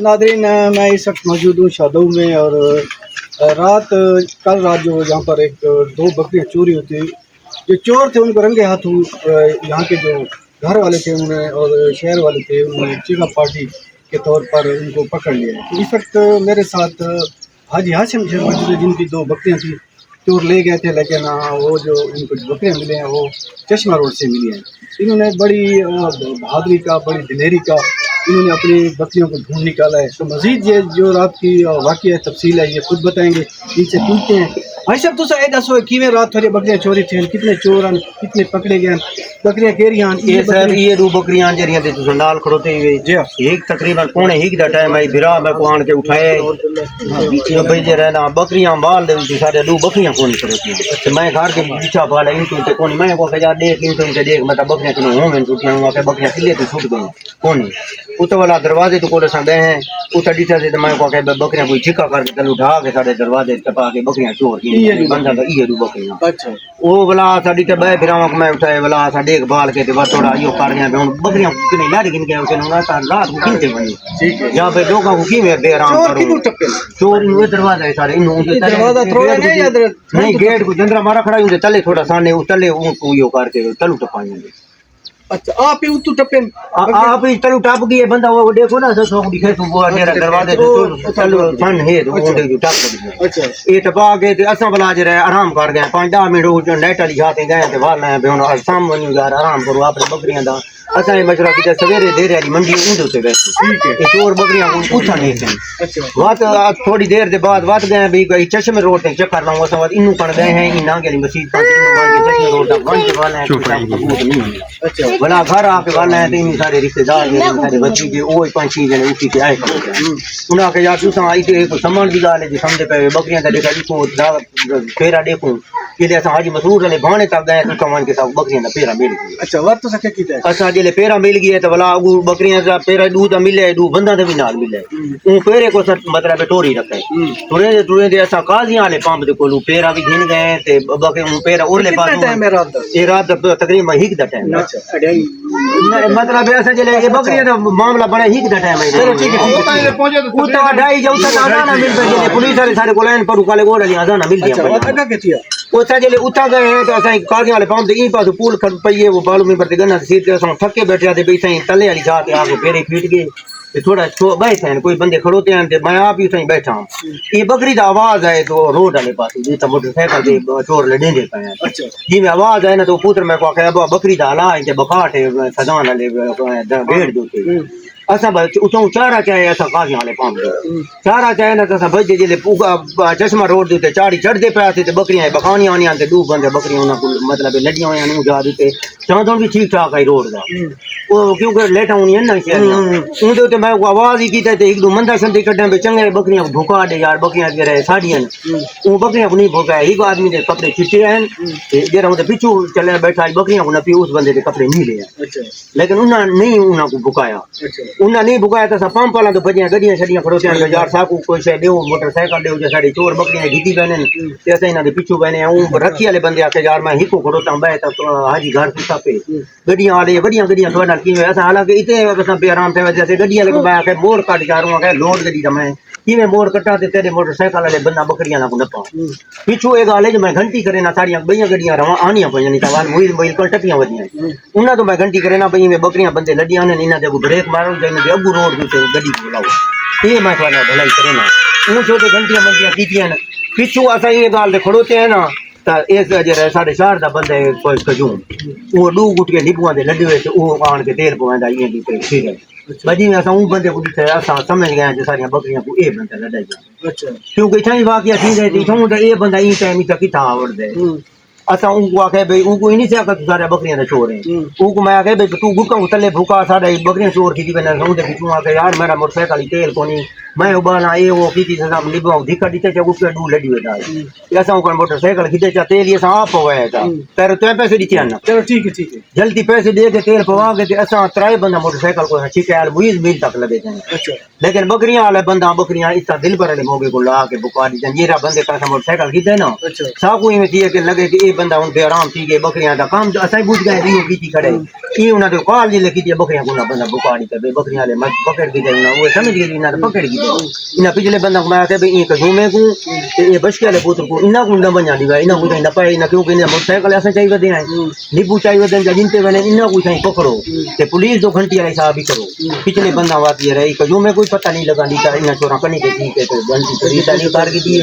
ناظرین میں اس وقت موجود ہوں شادو میں اور کل رات جو یہاں پر ایک دو بکریاں چوری ہوتی جو چور تھے ان کو رنگے ہاتھوں یہاں کے جو گھر والے تھے انہوں نے اور شہر والے تھے انہوں نے چیزا پارٹی کے طور پر ان کو پکڑ لیا ہے۔ اس وقت میرے ساتھ حاجی ہاشم شیخ موجود ہے جن کی دو بکریاں تھیں چور لے گئے تھے، لیکن وہ جو ان کو بکریاں ملے ہیں وہ چشمہ روڈ سے ملی ہیں۔ انہوں نے بڑی بہادری کا، بڑی دلیری کا انہوں نے اپنی بکریوں کو ڈھونڈ نکالا ہے۔ تو مزید یہ جو رات کی واقعہ تفصیل ہے یہ خود بتائیں گے، ان سے پوچھتے ہیں۔ بھائی صاحب تو یہ دسو کیویں رات تھوڑی بکریاں چوری تھیں، کتنے چور ہیں، کتنے پکڑے گئے، بکریاں کیریاں یہ صاحب یہ دو بکریاں جڑیاں تے تساں نال کھڑوتے ہوئے جی ایک تقریباً پونے ایک دا ٹائم آئی بھرا میں کو آن کے اٹھائے یہ بھیجے رہنا بکریاں بال دے وچ سارے دو بکریاں کونی کھڑوتی تے میں گھر کے پیچھے بالا ان تے کونی میں کو کہ یار دیکھ ان تے دیکھ میں بکریاں کنے ہوں میں ٹوٹیاں ہوں کہ بکریاں کلے تے چھوٹ گئی کونی اوتے والا دروازے تو کول سا گئے ہیں اوتے ڈٹا تے میں کو کہ بکریاں کوئی ٹھیکا کر کے تلو ڈھا کے سارے دروازے ٹپا کے بکریاں چور کی بندہ دا یہ دو بکریاں اچھا وہ بلا ساڈی تے بہ بھراواں کو میں اٹھائے بلا سا دیکھ بھال کے تے بس تھوڑا یو کر گیا ہن بکریاں کنے لڑ گن گیا کہ نہ تا رات کو کینتے بنی ٹھیک ہے یا بے لوگوں کو کی میں بے آرام چور کروں کتوں ٹپے چور یہ دروازہ ہے سارے انہوں یہ دروازہ تروڑا نہیں یا نہیں گیٹ کو جندرا مارا کھڑا ہوں تلے تھوڑا سانے تلے اون کو یو کر کے تلو ٹپائیں گے اچھا آپ ہی اتو ٹپے آپ ہی تلو ٹپ گئے بندہ وہ دیکھو نا سو کو دکھے تو وہ میرا دروازے تے تلو فن ہے تو وہ ٹپ گئے اچھا یہ ٹپا کے تے اساں بلا جے آرام کر گئے 5-10 منٹ وہ نیٹ والی جاتے گئے تے وال میں ہن شام ونیو یار آرام کرو اپنی بکریاں دا اساں یہ مشورہ کیتا سویرے دیر والی منڈی اون تے بیٹھے ٹھیک ہے یہ چور بکریاں کو پوچھا نہیں سن اچھا وات تھوڑی دیر دے بعد وات گئے بھی کوئی چشمے روڈ تے چکر لاؤں اساں وات انہوں پڑ گئے ہیں انہاں کے مسجد پر چشمے روڈ دا ون کے والا ہے اچھا بلا گھر آ کے والا ہے تے سارے رشتہ دار سارے بچی وہ 5-6 جنے اٹھی کے آئے انہاں کہ یار تساں آئی تے کوئی سامان دی گل ہے جی سمجھ پے بکریاں تے دیکھا دیکھو پھیرا دیکھو کہ اساں حاجی مسرور والے بہانے تک گئے تو کمان کے ساتھ بکریاں دا پھیرا مل گیا اچھا وقت سے کیتا ہے اساں جلے پھیرا مل گیا تے بلا بکریاں دا پھیرا دو دا ملے دو بندہ دا بھی نال ملے اون پھیرے کو مطلب ٹوری رکھے ٹورے دے اساں قاضیاں والے پمپ دے کولوں پھیرا بھی گھن گئے تے بکے اون پھیرا اورلے پاس ٹائم ہے رات دا یہ رات تقریبا ہک دا ٹائم اچھا اڑائی مطلب ایسا جلے یہ بکریاں دا معاملہ بڑا ہک دا ٹائم ہے چلو ٹھیک ہے او تا ڈائی جو تا آزانا مل پے جلے پولیس والے سارے کولین پر کالے گوڑ علی آزانا مل اچھا گیا وقت اگا کیتیا او تا جلے اٹھا گئے ہیں تو اساں قاضیاں والے پمپ دے این پاس پول کھڑ پئیے وہ بالو میں برتے گنا سیٹ تے اساں تھکے بیٹھے تے بیٹھے تلے والی جا تے آ کے پھیرے پھیٹ گئے تے تھوڑا بیٹھے ہیں کوئی بندے کھڑوتے ہیں تے میں آپ ہی اتھیں بیٹھا ہوں یہ بکری دا آواز ہے تو روڈ والے پاس جی تا موٹر سائیکل دے چور لڈیں دے پے ہیں اچھا جی میں آواز ہے نا تو پوتر میں کو کہ ابا بکری دا لا تے بکاٹ سجان والے بھیڑ دوتے اساں اتوں چارا چاہے اساں قاضی والے پام چارا چاہے نا اساں بجے جلے پوگا چشمہ روڈ دے چاڑی چڑھ دے پیا تے بکریاں بکانیاں آنیاں تے دو بندے بکریاں انہاں کو مطلب لڈیاں ہویاں نوں جا دتے چاندوں بھی ٹھیک ٹھاک ہے روڈ دا وہ کیونکہ لیٹا ہونی نا شہریاں اون دے تے میں آواز ہی کیتا تے ایک دو مندا شندی کڈاں بے چنگے بکریاں بھوکا دے یار بکریاں جڑے ساڈیاں او بکریاں کو نہیں بھوکا ایک آدمی دے کپڑے چٹے ہیں تے جڑا اون دے پیچھے چلے بیٹھا بکریاں کو نہ پی اس بندے دے کپڑے نیلے ہیں اچھا لیکن انہاں نہیں انہاں کو بھکایا انہاں نہیں بھکایا تے پمپ والا تو بجیاں گڈیاں چھڈیاں کھڑوتے ہیں یار ساکو کوئی شے دیو موٹر سائیکل دیو جے ساڈی چور بکریاں گھدی پنے تے اساں انہاں دے پیچھے بنے اون رکھی والے بندے آکھے یار میں ہکو کھڑوتا ہوں بیٹھا حاجی گھر تو سپے گڈیاں والے بڑیاں گڈیاں تھوڑے نال کیویں اساں حالانکہ ایتھے اساں بے آرام تے وجہ تے گڈیاں لے میں کہ موڑ کٹ جا رہا ہوں کہ لوڈ گڈی دا میں کیویں موڑ کٹا تے تیرے موٹر سائیکل والے بندہ بکریاں نہ کو نپا پیچھے ایک گل ہے جو میں گھنٹی کرے نہ ساریاں بڑیاں گڈیاں رواں آنیاں پئیاں نہیں تا موبائل موبائل کل ٹپیاں ودیاں انہاں تو میں گھنٹی کرے نہ پئی میں بکریاں بندے لڈیاں نے انہاں دے بریک مارو جے دے ابو روڈ تے گڈی بلاو یہ میں تھوڑا بھلائی کرے نا اون چھوٹے گھنٹیاں منٹیاں کیتیاں نا پیچھے اساں یہ گل تے کھڑوتے ہیں نا تا اس جڑا ساڈے شہر دا بندہ ہے کوئی کجوں وہ دو گٹکے نبواں دے لڈے تے او آن کے تیل پواندا ایاں دی تے ٹھیک ہے بجی میں اساں اون بندے کو دتے اساں سمجھ گئے کہ ساری بکریاں کو اے بندہ لڈے جا اچھا کیونکہ اتھاں واقعہ تھی گئے تھی تے اے بندہ این ٹائم تے کیتا آوڑ دے اساں اون کو آکھے بھئی اون کو نہیں سے کہ سارے بکریاں دے چور ہیں اون کو میں آکھے بھئی تو گٹکا تلے بھوکا ساڈے بکریاں چور کی بنا اون دے پیچھے آکھے یار میرا موٹر سائیکل تیل کونی میں ابالا اے وہ کی سزا نبا دھکا دتے چ گٹکا دو لڈی ودا اساں کو موٹر سائیکل کھدے چا تیل اساں آپ ہویا تا پر تو پیسے دتے نا چلو ٹھیک ہے جلدی پیسے دے کے تیل پوا کے اساں ترائے بندہ موٹر سائیکل کو ٹھیک ہے مویز میل تک لگے جائیں اچھا لیکن بکریاں والے بندہ بکریاں اس دل بھر والے موگے کو لا کے بکا دی جیرا بندے کا موٹر سائیکل کیتے نا اچھا سا کوئی میں کہ لگے کہ اے بندہ ان پہ آرام تھی کہ بکریاں دا کام اساں بوجھ گئے دیو کیتی کھڑے یہ انہاں دے کال جے کیتی بکریاں کو نہ بندہ بکاڑی تے بکریاں لے مت پکڑ کے دے انہاں وہ سمجھ گئے انہاں پکڑ کے دے انہاں پچھلے بندہ کو میں کہ بھئی یہ کجومے کو تے یہ بشکے والے پوتر کو انہاں کو نہ بنیا دی انہاں کو نہ پائے نہ کیوں کہ موٹر سائیکل اساں چاہیے ودے ہیں نیبو چاہیے ودے جن تے ونے انہاں کو چاہیے پکڑو تے پولیس 2 گھنٹے والی صاحب ہی کرو پچھلے بندہ واتی رہی کجومے کوئی پتہ نہیں لگا نہیں انہاں چوراں کنی کے ٹھیک ہے تے گھنٹی پولیس والی کار کی دی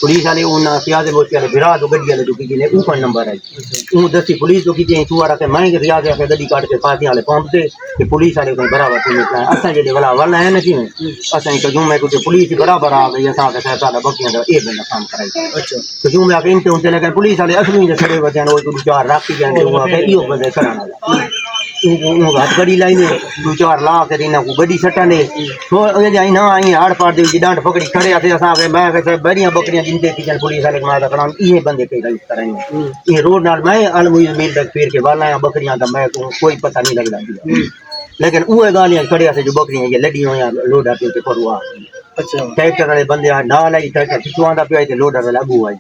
پولیس والے انہاں پیاز موچے والے بھرا دو گڈی والے جو کی نے اوپر نمبر ہے اون دسی پولیس جو کی تے تو آڑا کہ میں ریاض کے گڈی کاٹ کے پاسے والے پمپ تے کہ پولیس والے کو برابر تے اساں جے والا والا ہے نا جی اساں کجومے کو پولیس برابر آ گئی اساں کے ساتھ بکیاں دا اے بندہ کام کرائی اچھا کجومے کے انتے ہوتے لیکن پولیس والے اصلی دے چھڑے وجن او 2-4 راکھ کے جاندے ہوا کہ ایو بندے کرانا وہ ہاتھ گڑی لائی نے 2-4 لاکھ تے انہاں کو گڈی سٹا نے تو اے نہ آئی ہاڑ پار دے ڈانٹ پکڑی کھڑے تے اساں کے میں کہ بڑیاں بکریاں جن تے کچن پولیس والے ما دا کرام یہ بندے کے گل کریں یہ روڈ نال میں علموی زمین تک پھیر کے والا بکریاں دا میں کوئی پتہ نہیں لگدا لیکن اوے گالیاں کھڑیا سے جو بکریاں یہ لڈیاں یا لوڈا تے پروا اچھا ٹریکٹر والے بندے نال آئی ٹریکٹر پچھواں دا پیا تے لوڈر والا اگو آئی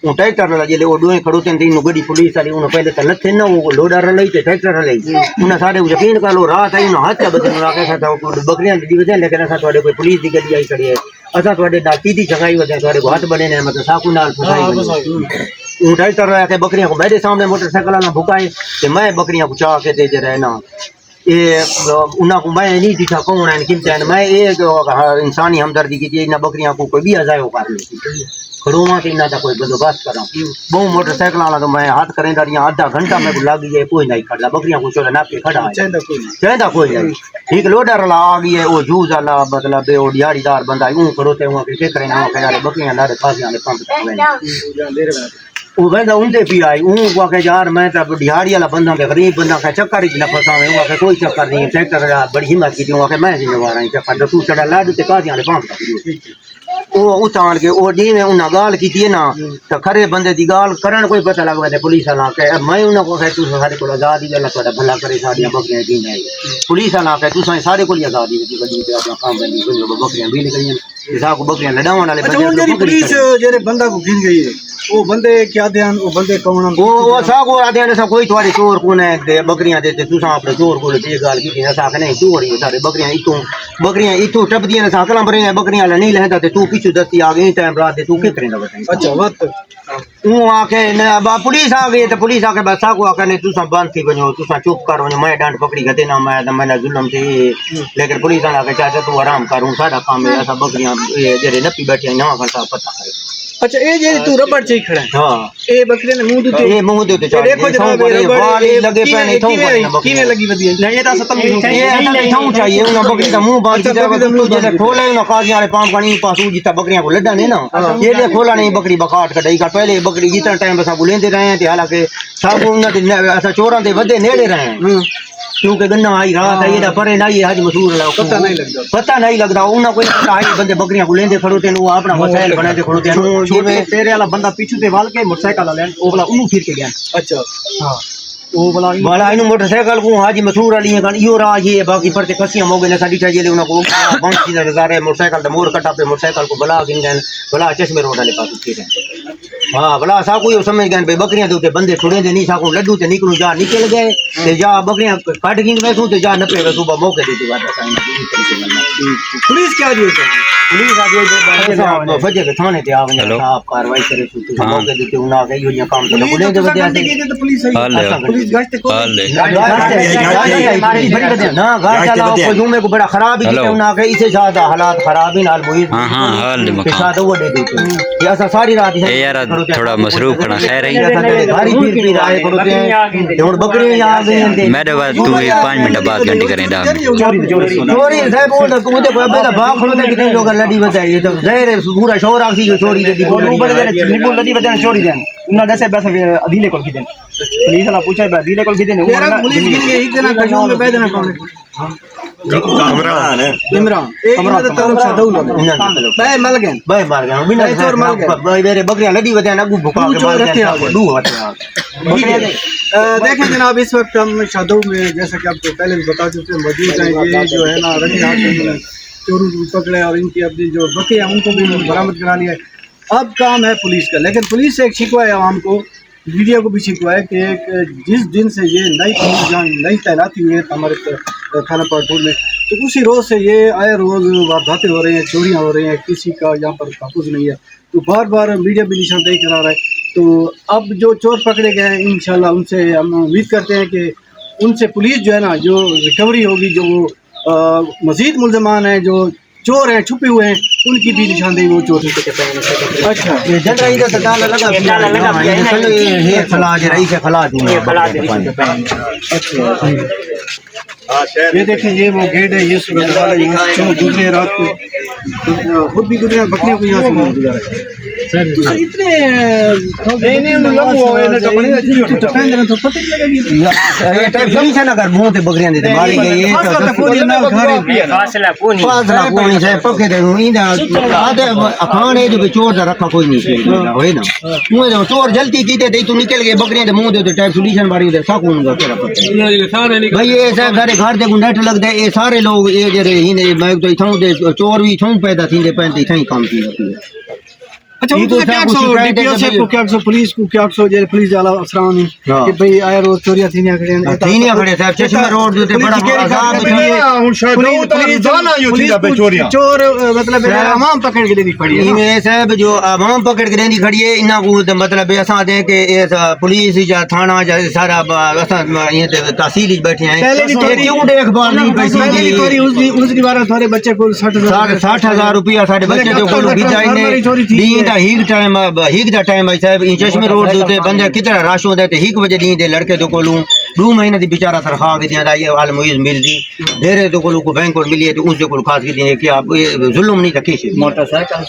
اون ٹریکٹر والا جے او دوئیں کھڑوتے تے نو گڈی پولیس والی اون پہلے تے لتھے نہ وہ لوڈر لئی تے ٹریکٹر لئی انہاں سارے یقین کر لو رات آئی انہاں ہاتھ بدن لا کے تھا بکریاں دی وجہ لیکن اساں تواڈے کوئی پولیس دی گڈی آئی کھڑی ہے اساں تواڈے نال سیدھی جگائی وجہ تواڈے کو ہاتھ بنے نے مطلب ساکو نال پھسائی اون ٹریکٹر آ کے بکریاں کو میرے سامنے موٹر سائیکل والا بھکائے تے میں بکریاں کو چا کے تے جے رہنا یہ انہاں کو میں نہیں دیکھا کون ہے کمتے ہیں میں یہ انسانی ہمدردی کی انہاں بکریاں کو کوئی بھی ازایو کر لی کھڑواں تے انہاں دا کوئی بندوبست کراں بہت موٹر سائیکل والا تو میں ہاتھ کریں داریاں آدھا گھنٹہ میں کو لگ گئی کوئی نہیں کھڑا بکریاں کو چولا ناپ کے کھڑا ہے چاہتا کوئی نہیں ٹھیک لوڈر والا آ گئی ہے وہ جوز والا مطلب وہ دیہڑی دار بندہ اون کھڑوتے ہوں کہ کریں نہ کہ یار بکریاں لارے پاسے والے پمپ تک وہ بندہ ان تے پی آئی اون کو کہ یار میں تے دیہڑی والا بندہ تے غریب بندہ کہ چکر ہی نہ پھساویں وہ کہ کوئی چکر نہیں ٹریکٹر بڑی ہمت کی وہ کہ میں ذمہ وار ہوں چکر تو چڑا لا دے تے پاسے والے پمپ تک وہ اتان کے وہ جی میں انہاں گال کیتی ہے نا تے کھڑے بندے دی گال کرن کوئی پتہ لگ وے پولیس والا کہ میں انہاں کو کہ تو سارے کو آزاد ہی اللہ تہاڈا بھلا کرے ساڈیاں بکریاں دی نہیں پولیس والا کہ تو سارے کو آزاد ہی دی تے اپنا کام بندی کو بکریاں بھی نکلیاں جسا کو بکریاں لڑاون والے بندے پولیس جڑے بندہ کو گھن گئی ہے وہ بندے کیا دھیان وہ بندے کون وہ سا کو آدھے نے سا کوئی تھوڑی چور کو نے بکریاں دے تے تساں اپنے چور کو تے گال کی نہ سا کہ نہیں چوری سارے بکریاں ایتھوں ٹپ دیاں سا کلم بھرے بکریاں نہیں لہندا تے تو پیچھے دستی آ گئی ٹائم رات دے تو کی کریندا بتا اچھا وقت وہ آ کے پولیس آ گئی تے پولیس آ کے بس سا کو آ کے تساں بند تھی ونجو تساں چپ کر ونجو میں ڈانٹ پکڑی گتے نہ میں ظلم تے لیکن پولیس والا کہ چاچا تو آرام کروں ساڈا کام ہے اسا بکریاں جڑے نپی بیٹھے نہ گھنٹہ پتہ کرے اچھا اے جے تو ربڑ چے کھڑا ہے ہاں اے بکرے نے منہ تے اے منہ تے چاڑ دیکھو جناب ربڑ لگے پے تھوں کینے لگی ودی نہیں یہ تا ختم یہ تھوں چاہیے انہاں بکری دا منہ باندھ کے تو جے کھولے نہ قاضی والے پام پانی پاسو جتا بکریاں کو لڈا نے نا یہ لے کھولا نہیں بکری بکاٹ کڈائی کا پہلے بکری جتنا ٹائم بس بولیندے رہے ہیں تے حالانکہ سب انہاں دے اسا چوراں دے ودے نیڑے رہے ہیں کیونکہ گنا آئی رات آئی دا پرے نہیں حج مسور لا پتہ نہیں لگدا انہاں کوئی پتہ ہے بندے بکریاں کو لیندے کھڑوتے نو اپنا وسائل بنا دے کھڑوتے نو جے تیرے والا بندہ پیچھے تے وال کے موٹر سائیکل والا او والا انہوں پھر کے گیا اچھا ہاں وہ والا انہوں موٹر سائیکل کو حاجی مسرور علی ہیں کان ایو راہ یہ باقی پرتے کسیاں موگے نے ساڈی چاہیے انہاں کو بانسی دا نظارے موٹر سائیکل دا مور کٹا پہ موٹر سائیکل کو بلا گن گن بلا چشمے روڈ والے پاس کے ہاں بلا سا کوئی سمجھ گئے بے بکریاں تے بندے چھڑے دے نہیں سا کو لڈو تے نکلو جا نکل گئے تے جا بکریاں کٹ گن وے تے جا نپے وے صبح موقع دی بات پولیس کیا دی پولیس آ فجر کے تھانے تے آویں صاحب کاروائی کرے تو موقع دی تے انہاں گئی ہویاں کام تے بولے دے ودے تے پولیس پولیس گشت کو نا گھر چلا کو جمعے کو بڑا خراب ہی تے انہاں کہ اسے زیادہ حالات خراب ہی نال محیط ہاں حال پیشہ دو دے دیتے یہ اسا ساری رات یار تھوڑا مصروف کنا خیر ہے گاڑی پھر آئے کھڑوتے ہیں تے ہن بکریاں آ گئی ہیں میرے بعد تو 5 منٹ بعد گھنٹے کریں دا چوری صاحب وہ تو تے کوئی بڑا باغ کھڑوتے کتے لوگ لڑی بتائی تو ظاہر پورا شور آ سی چوری دے دی اوپر دے نبو لڑی بتائی چوری دین انہاں دسے بس ادیلے کول کیتے پولیس والا پوچھے ادیلے کول کیتے نے پولیس کے ایک دن کشوں میں بیٹھنا کون عمران ایک دا تعلق شادو بے مل گئے بنا چور مل گئے میرے بکریاں لڈی ودیاں اگو بھکا کے مار دیا دو ہتھیار دیکھیں جناب اس وقت ہم شادو میں جیسا کہ آپ کو پہلے بھی بتا چکے موجود ہیں یہ جو ہے نا رنگی ہاتھ چوروں کو پکڑے اور ان کی اپنی جو بکریاں ان کو بھی برآمد کرا لیا ہے اب کام ہے پولیس کا لیکن پولیس سے ایک شکوہ ہے عوام کو میڈیا کو بھی شکوا ہے کہ جس دن سے یہ نئی تعیناتی ہوئی ہے ہمارے تھانہ پاٹور میں، تو اسی روز سے یہ آئے روز وارداتیں ہو رہی ہیں، چوریاں ہو رہی ہیں، کسی کا یہاں پر تحفظ نہیں ہے، تو بار بار میڈیا بھی نشاندہی کرا رہا ہے۔ تو اب جو چور پکڑے گئے ہیں انشاءاللہ ان سے ہم امید کرتے ہیں کہ ان سے پولیس جو ہے نا جو ریکوری ہوگی، جو وہ مزید ملزمان ہیں جو چور ہیں چھپے ہوئے ہیں ان کی بھی نشاندہی وہ چور سے کرتے ہیں۔ اچھا یہ دیکھیں یہ وہ گیٹ ہے، یہ صورت حال ہے، یہ چور گزرے رات کو، خود بھی گزرے بکریاں کو یہاں سے گزرا چور جلدی کی تو نکل گئے بکریاں منہ دے ٹائپ سولوشن ماری بھائی یہ سارے گھر دے نیٹ لگ دے یہ سارے لوگ یہ جڑے چور بھی چھوں پیدا تھیندے پہنتے تھیں کام کی اچھا وہ تو کیا سو ڈی پی او سے کو کیا سو پولیس کو کیا سو جے پولیس والا افسران کہ بھئی آئے روز چوریاں تھینیاں کھڑے صاحب چشمہ روڈ دے بڑا عذاب چور مطلب عوام پکڑ کے دینی پڑی ہے میں صاحب جو عوام پکڑ کے دینی کھڑی ہے انہاں کو مطلب اساں دے کہ پولیس یا تھانہ یا سارا اساں یہ تحصیل وچ بیٹھے ہیں کیوں دیکھ بھال نہیں پیسی اس کی بارے تھوڑے بچے کو 60,000 روپیہ ساڈے بچے دے کول بھیجائی نے ہیک ٹائم ہے صاحب چشمے روڈ دے بندے کتنا رش ہوندا تے 1 بجے دین دے لڑکے دے کولوں 2 مہینے دی بیچارہ تنخواہ بھی دیاں دا یہ عالم معیز مل دی ڈیرے دے کولوں کو بینک ملی ہے تے اس دے کول خاص کی دی کہ آپ ظلم نہیں تکیش موٹر سائیکل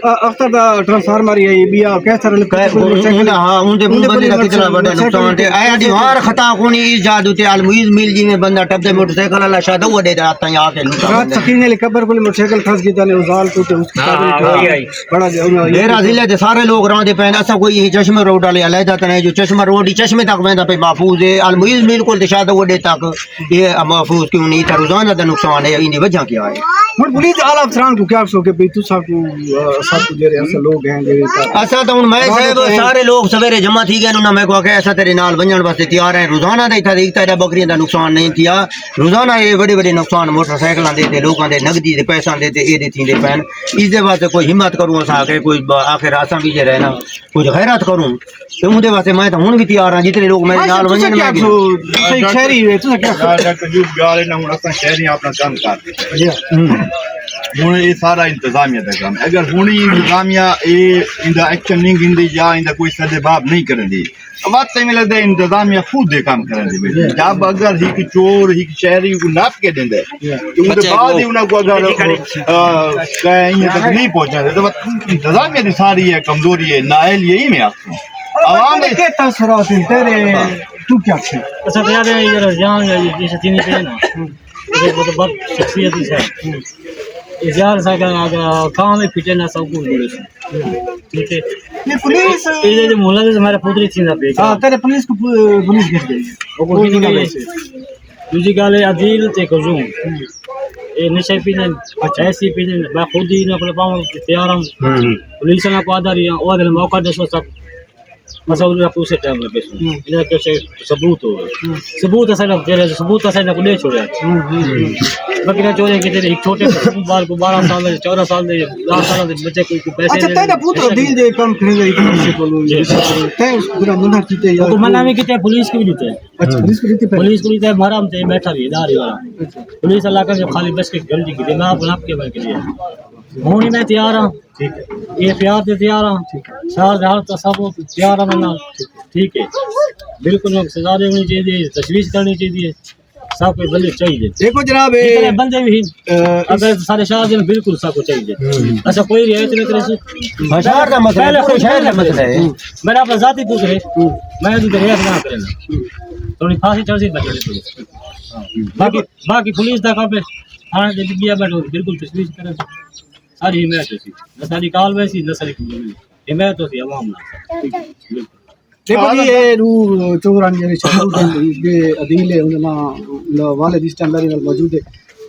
اختر دا ٹرانسفارمر ہے یہ بھی کیس طرح ہاں ان دے بندے دا کتنا بڑا نقصان تے آیا دی ہر خطا کونی ایجاد تے عالم معیز مل جی میں بندہ ٹپ دے موٹر سائیکل والا شاد وہ دے دا تا آ کے رات سکین علی قبر کو موٹر سائیکل خاص کی نے ازال کو تے اس کی بڑا ڈیرہ ضلع دے سارے لوگ راندے پے اسا کوئی چشمہ روڈ والے علیحدہ تے جو چشمہ روڈ چشمے تک ویندا پہ محفوظ ہے المعیز بالکل شاد وڈے تک یہ محفوظ کیوں نہیں تا روزانہ دا نقصان ہے ان وجہ کیا ہے ہن پولیس اعلی افسران کو کیا سو کہ بھئی تو سب کو جڑے اصل لوگ ہیں جڑے اسا تو ہن میں صاحب سارے لوگ سویرے جمع تھی گئے انہاں میں کو کہ ایسا تیرے نال ونجن واسطے تیار ہیں روزانہ دا ایک بکریاں دا نقصان نہیں کیا روزانہ یہ بڑے بڑے نقصان موٹر سائیکلاں دے تے لوکاں دے نقدی دے پیساں دے تے اے دے تھیندے پین اس دے واسطے کوئی ہمت کروں اسا کہ کوئی آخر اساں بھی جے رہنا کچھ خیرات کروں تے اون دے واسطے میں تو ہن بھی تیار ہاں جتنے لوگ میرے نال ونجن میں شہری ہے تو کیا جو گال نہ ہن اساں شہری اپنا کام کر ہوں یہ سارا انتظامیہ کا کام اگر ہوں انتظامیہ یہ ایکشن نہیں گھندی یا کوئی سدباب نہیں کرن دی وقت میں لگتا ہے انتظامیہ خود دے کام کرن دی جب اگر ایک چور ایک شہری کو ناپ کے دیں تو ان کے بعد ہی انہوں کو اگر کہیں تک نہیں پہنچا دے تو انتظامیہ دی ساری ہے کمزوری ہے نائل یہی میں آپ کو عوام کے تاثرات ہیں تیرے تو کیا چھے اچھا تو یاد ہے یہ رجان یہ شتینی پہ نا یہ بہت شخصیت ہے زیادہ سا کام میں پھٹے نہ سب کو بولے ٹھیک ہے یہ پولیس یہ جو مولا سے ہمارا پوتری تھی نہ پہ ہاں تیرے پولیس کو پولیس گھر گئی وہ کو دوسری گل ہے عدیل تے کجوم یہ نشے پینے ایسی پینے میں خود ہی نہ اپنے پاؤں تیار ہوں پولیس نہ کو آدھا رہی وہ اگر موقع دے سو سب مسئلہ کو سے ٹائم لگے انہاں کے ثبوت ہو ثبوت اصل تیرے ثبوت اصل کو لے چھوڑیا بکرا چورے کے تیرے ایک چھوٹے بال کو 12 سال دے 14 سال دے 10 سال دے بچے کو پیسے اچھا تیرا پوتر دل دے کام کرے گا پولیس کو تے اس کو منع کیتے یا کو منع بھی کیتے پولیس کو بھی دیتے اچھا پولیس کو دیتے پولیس کو دیتے محرم تے بیٹھا بھی ادارے والا پولیس علاقہ سے خالی بس کی گلتی کی میں آپ کے بارے کے لیے ہوں میں تیار ہوں ٹھیک ہے یہ پیار سے تیار ہوں سار دہار تو سب تیار ہوں ٹھیک ہے بالکل سزا دینی چاہیے تشویش کرنی چاہیے سب کو بندے چاہیے دیکھو جناب بندے بھی اگر سارے شاہ بالکل سب کو چاہیے ایسا کوئی رعایت نہیں کرے شہر دا مسئلہ ہے شہر دا مسئلہ ہے میرا اپنا ذاتی پوچھ رہے میں تو رعایت نہ کرنا تھوڑی پھانسی چڑھ بچے باقی پولیس دا کام پہ تھانے دے گیا بیٹھو بالکل تشویش کرے ساری حمایت ہوتی نہ ساری کال ویسی نہ ساری حمایت ہوتی عوام نہ دیکھو جی یہ رو چوران جڑے چاہو دے عدیل ہے انہاں والد اس ٹائم میرے نال موجود ہے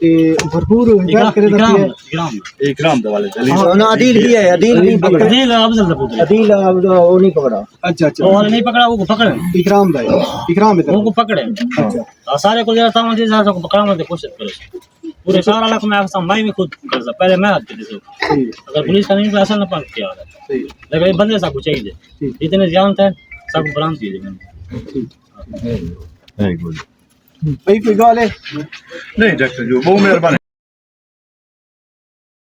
تے بھرپور ہدایت کرے دا پیا اکرام اکرام دے والے دلیل ہاں نا عدیل بھی ہے، عدیل بھی پکڑا، عدیل افضل دا پوتر عدیل وہ نہیں پکڑا، اچھا اچھا وہ نہیں پکڑا وہ کو پکڑے اکرام دا ہے اکرام ہے وہ کو پکڑے سارے کو جاتا ہوں جیسا کو پکڑنے کی کوشش کرو پورے 4 علاقے میں آپ میں بھی خود کرتا پہلے میں ہاتھ دیتے اگر پولیس کا نہیں ایسا نہ پاک کیا لیکن یہ بندے سب کو چاہیے جتنے جانتے ہیں سب کو برام کیجیے بھائی کوئی گال ہے نہیں ڈاکٹر جو بہت مہربانی